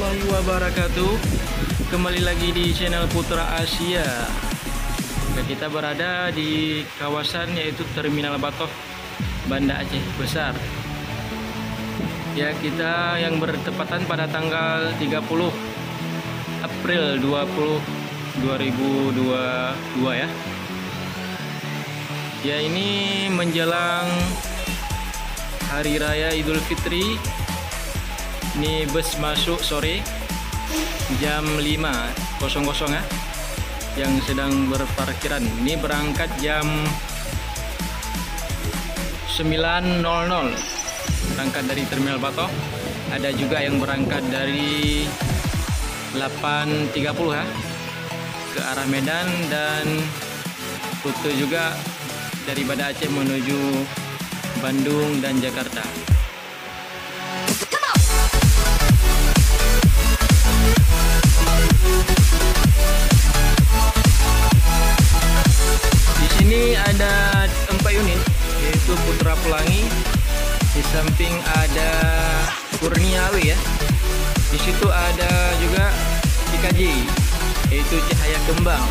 warahmatullahi wabarakatuh. Kembali lagi di channel Putra Asia. Kita berada di kawasan yaitu Terminal Batoh, Banda Aceh Besar. Ya, kita yang bertepatan pada tanggal 30 April 2022 ya. Ya, ini menjelang Hari Raya Idul Fitri. Ini bus masuk sore jam 5.00 ya, yang sedang berparkiran. Ini berangkat jam 9.00, berangkat dari Terminal Batoh. Ada juga yang berangkat dari 8.30 ya, ke arah Medan, dan rute juga dari Banda Aceh menuju Bandung dan Jakarta. Di sini ada 4 unit, yaitu Putra Pelangi. Di samping ada Kurniawi ya. Di situ ada juga IKJ, yaitu Cahaya Kembang.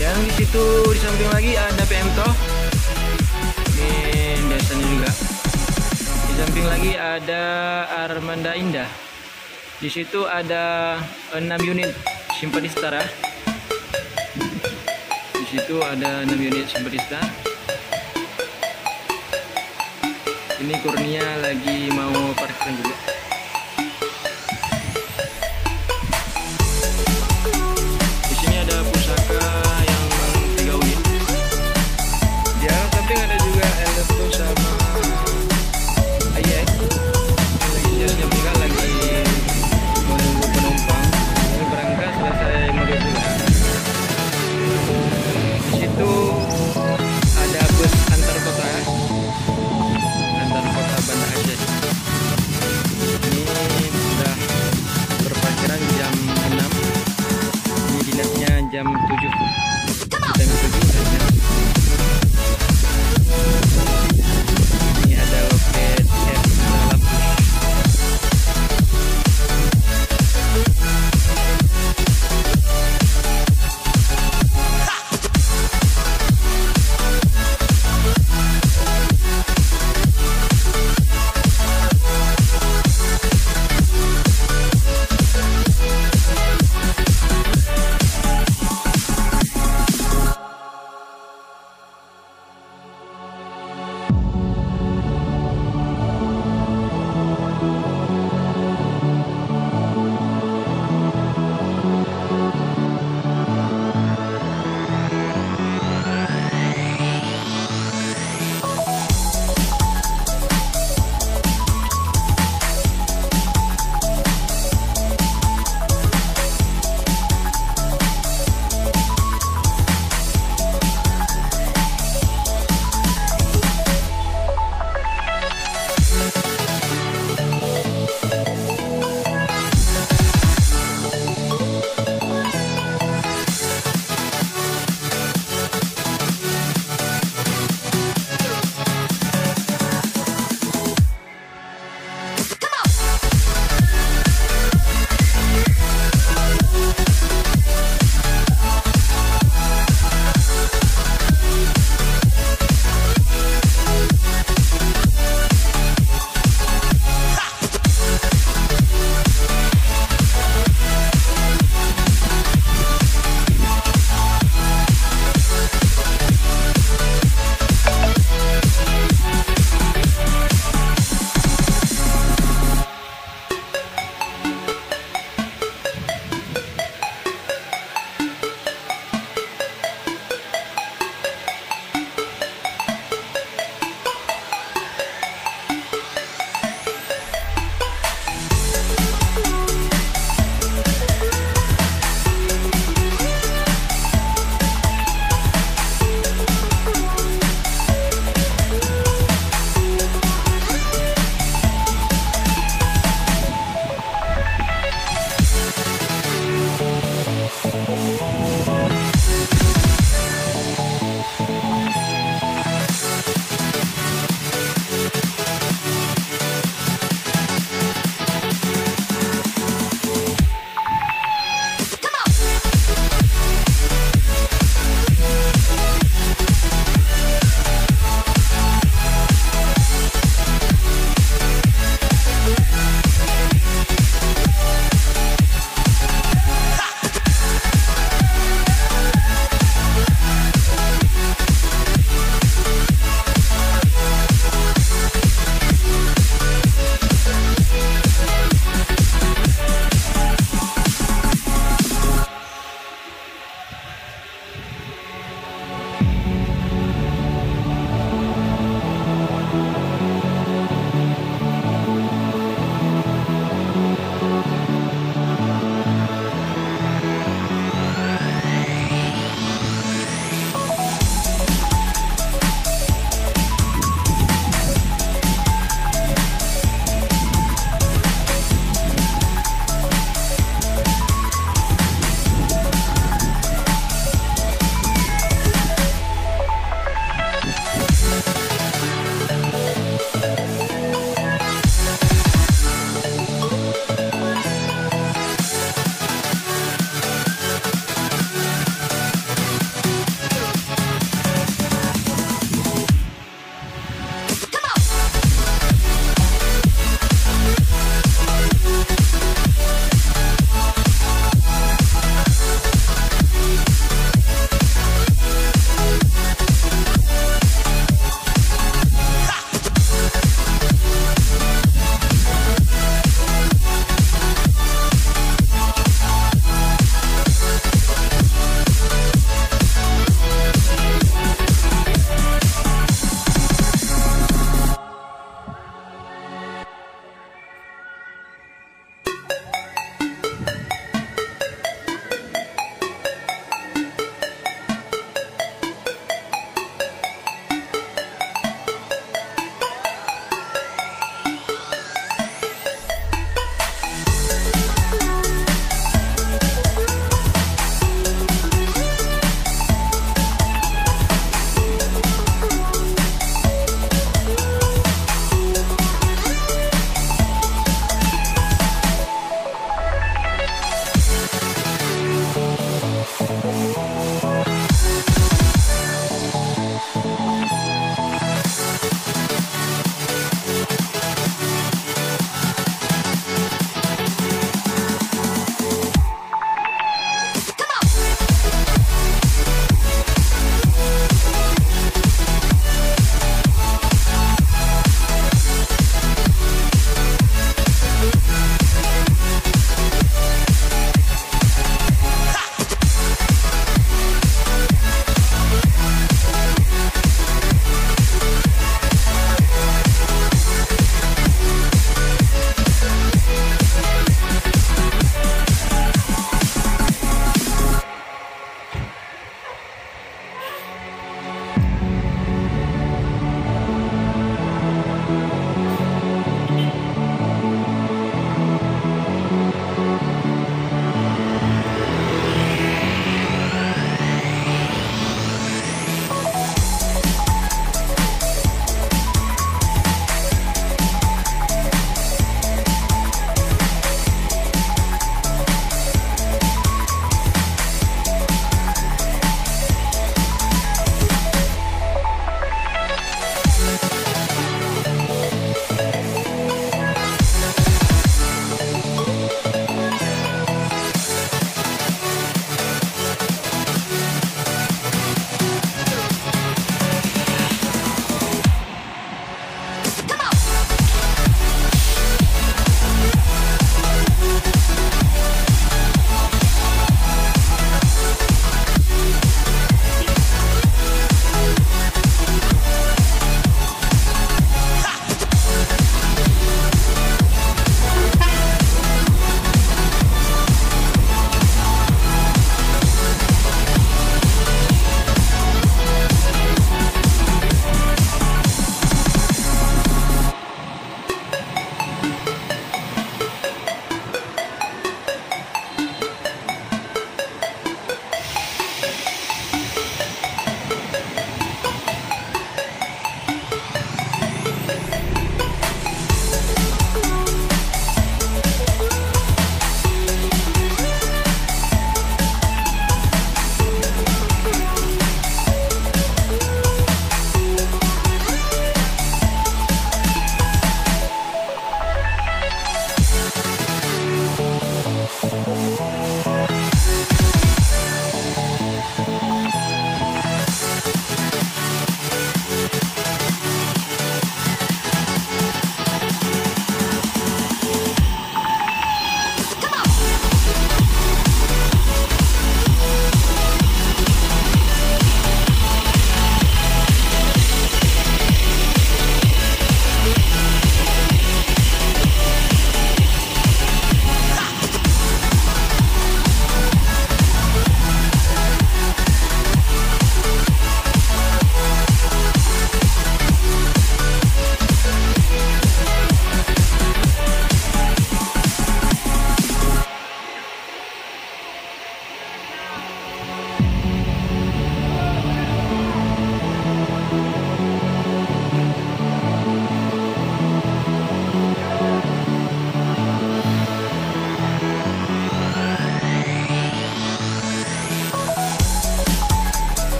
Dan di situ di samping lagi ada PM Toh. Ini desanya juga. Di samping lagi ada Armanda Indah. Di situ ada 6 unit Simpadistar ya. Di situ ada 6 unit Simpadistar. Ini Kurnia lagi mau parkiran juga.